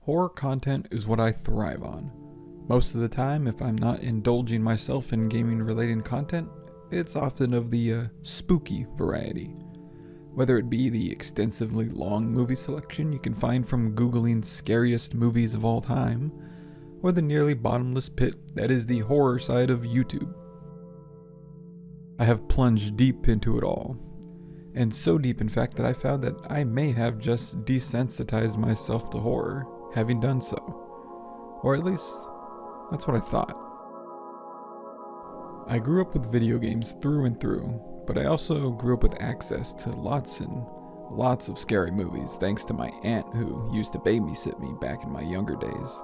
Horror content is what I thrive on. Most of the time, if I'm not indulging myself in gaming-related content, it's often of the spooky variety. Whether it be the extensively long movie selection you can find from Googling scariest movies of all time, or the nearly bottomless pit that is the horror side of YouTube. I have plunged deep into it all, and so deep in fact that I found that I may have just desensitized myself to horror, having done so. Or at least, that's what I thought. I grew up with video games through and through, but I also grew up with access to lots and lots of scary movies thanks to my aunt who used to babysit me back in my younger days.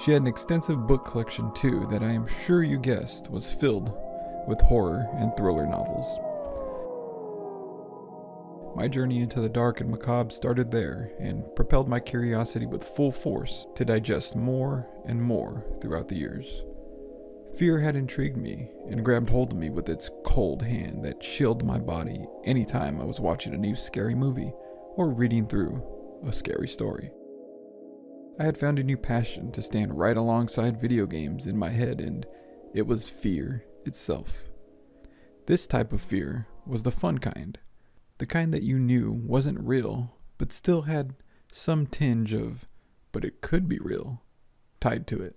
She had an extensive book collection too that I am sure you guessed was filled with horror and thriller novels. My journey into the dark and macabre started there and propelled my curiosity with full force to digest more and more throughout the years. Fear had intrigued me and grabbed hold of me with its cold hand that chilled my body anytime I was watching a new scary movie or reading through a scary story. I had found a new passion to stand right alongside video games in my head, and it was fear itself. This type of fear was the fun kind. The kind that you knew wasn't real, but still had some tinge of, but it could be real, tied to it.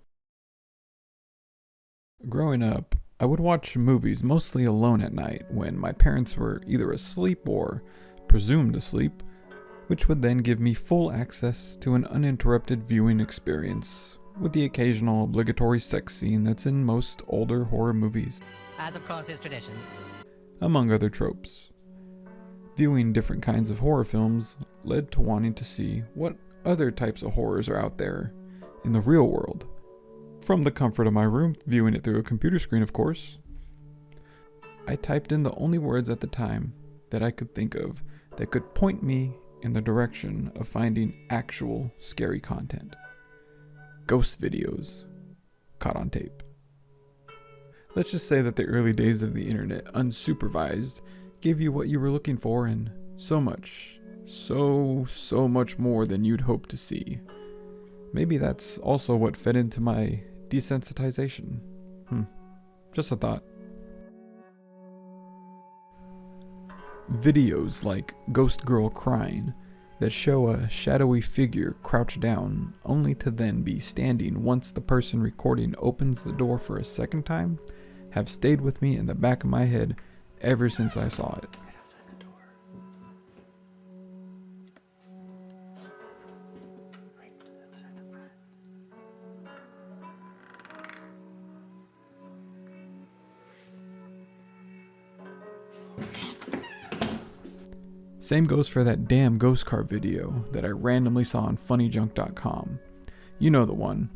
Growing up, I would watch movies mostly alone at night when my parents were either asleep or presumed asleep, which would then give me full access to an uninterrupted viewing experience, with the occasional obligatory sex scene that's in most older horror movies, as of course is tradition, among other tropes. Viewing different kinds of horror films led to wanting to see what other types of horrors are out there in the real world. From the comfort of my room, viewing it through a computer screen of course, I typed in the only words at the time that I could think of that could point me in the direction of finding actual scary content. Ghost videos caught on tape. Let's just say that the early days of the internet, unsupervised, gave you what you were looking for and so much more than you'd hope to see. Maybe that's also what fed into my desensitization. Just a thought. Videos like Ghost Girl Crying that show a shadowy figure crouched down only to then be standing once the person recording opens the door for a second time have stayed with me in the back of my head ever since I saw it. Same goes for that damn ghost car video that I randomly saw on funnyjunk.com. You know the one.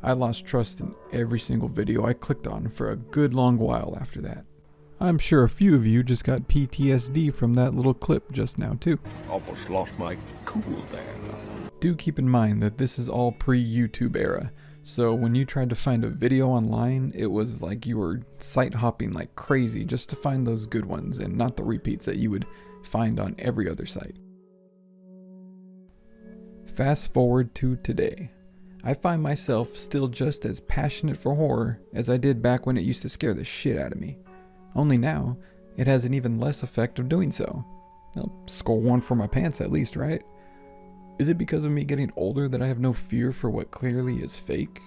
I lost trust in every single video I clicked on for a good long while after that. I'm sure a few of you just got PTSD from that little clip just now too. Almost lost my cool there. Do keep in mind that this is all pre-YouTube era, so when you tried to find a video online, it was like you were site hopping like crazy just to find those good ones and not the repeats that you would find on every other site. Fast forward to today. I find myself still just as passionate for horror as I did back when it used to scare the shit out of me. Only now, it has an even less effect of doing so. I'll score one for my pants at least, right? Is it because of me getting older that I have no fear for what clearly is fake?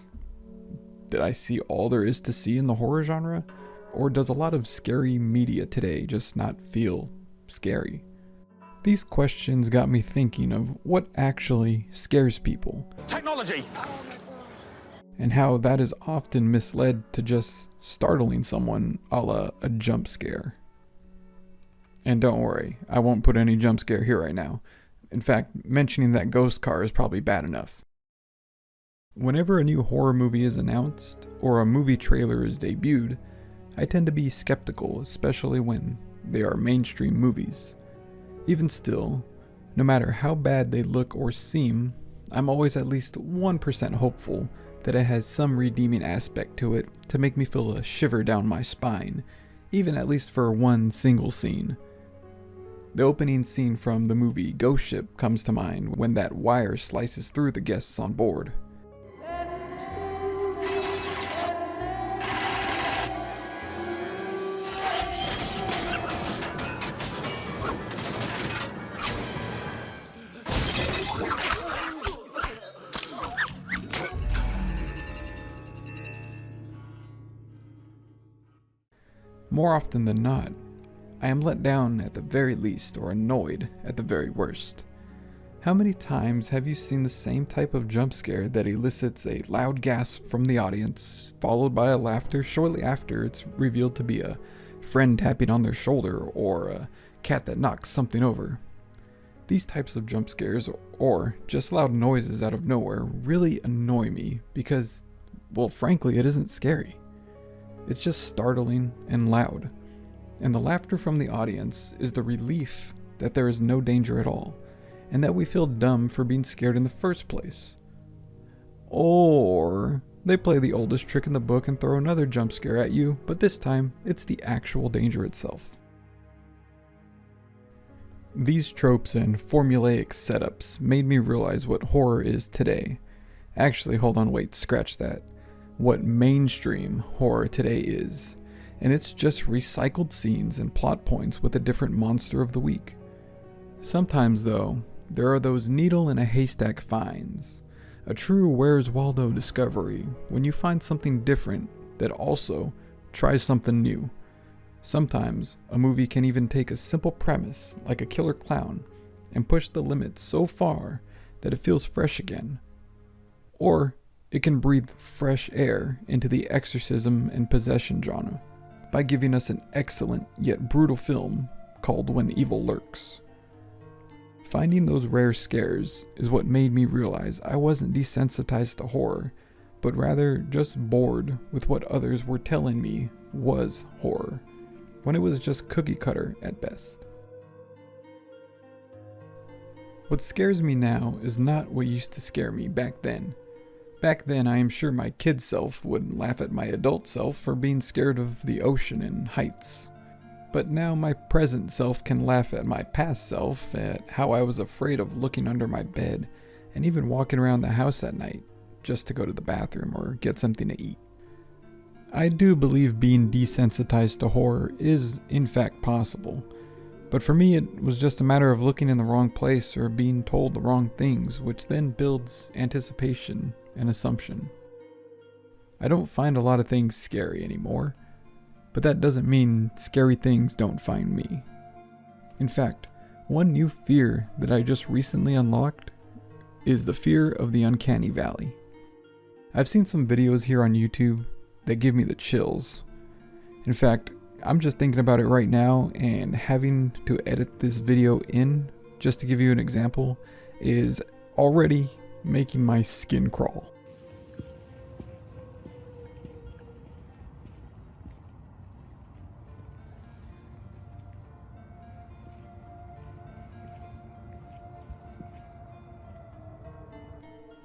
Did I see all there is to see in the horror genre? Or does a lot of scary media today just not feel scary? These questions got me thinking of what actually scares people. Technology! And how that is often misled to just startling someone a la a jump scare. And don't worry, I won't put any jump scare here right now. In fact, mentioning that ghost car is probably bad enough. Whenever a new horror movie is announced, or a movie trailer is debuted, I tend to be skeptical, especially when they are mainstream movies. Even still, no matter how bad they look or seem, I'm always at least 1% hopeful that it has some redeeming aspect to it to make me feel a shiver down my spine, even at least for one single scene. The opening scene from the movie Ghost Ship comes to mind when that wire slices through the guests on board. More often than not, I am let down at the very least or annoyed at the very worst. How many times have you seen the same type of jump scare that elicits a loud gasp from the audience, followed by a laughter shortly after it's revealed to be a friend tapping on their shoulder or a cat that knocks something over? These types of jump scares, or just loud noises out of nowhere, really annoy me because, well, frankly, it isn't scary. It's just startling and loud. And the laughter from the audience is the relief that there is no danger at all, and that we feel dumb for being scared in the first place. Or they play the oldest trick in the book and throw another jump scare at you, but this time it's the actual danger itself. These tropes and formulaic setups made me realize what horror is today. Actually, hold on, wait, scratch that. What mainstream horror today is, and it's just recycled scenes and plot points with a different monster of the week. Sometimes, though, there are those needle in a haystack finds, a true Where's Waldo discovery when you find something different that also tries something new. Sometimes a movie can even take a simple premise like a killer clown and push the limits so far that it feels fresh again. Or it can breathe fresh air into the exorcism and possession genre by giving us an excellent yet brutal film called When Evil Lurks. Finding those rare scares is what made me realize I wasn't desensitized to horror, but rather just bored with what others were telling me was horror, when it was just cookie cutter at best. What scares me now is not what used to scare me back then. Back then, I am sure my kid self would laugh at my adult self for being scared of the ocean and heights. But now my present self can laugh at my past self at how I was afraid of looking under my bed and even walking around the house at night just to go to the bathroom or get something to eat. I do believe being desensitized to horror is in fact possible, but for me it was just a matter of looking in the wrong place or being told the wrong things, which then builds anticipation and assumption. I don't find a lot of things scary anymore, but that doesn't mean scary things don't find me. In fact, one new fear that I just recently unlocked is the fear of the uncanny valley. I've seen some videos here on YouTube that give me the chills. In fact, I'm just thinking about it right now, and having to edit this video in, just to give you an example, is already making my skin crawl.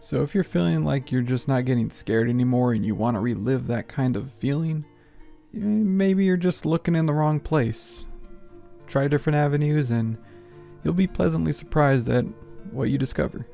So if you're feeling like you're just not getting scared anymore and you want to relive that kind of feeling, maybe you're just looking in the wrong place. Try different avenues and you'll be pleasantly surprised at what you discover.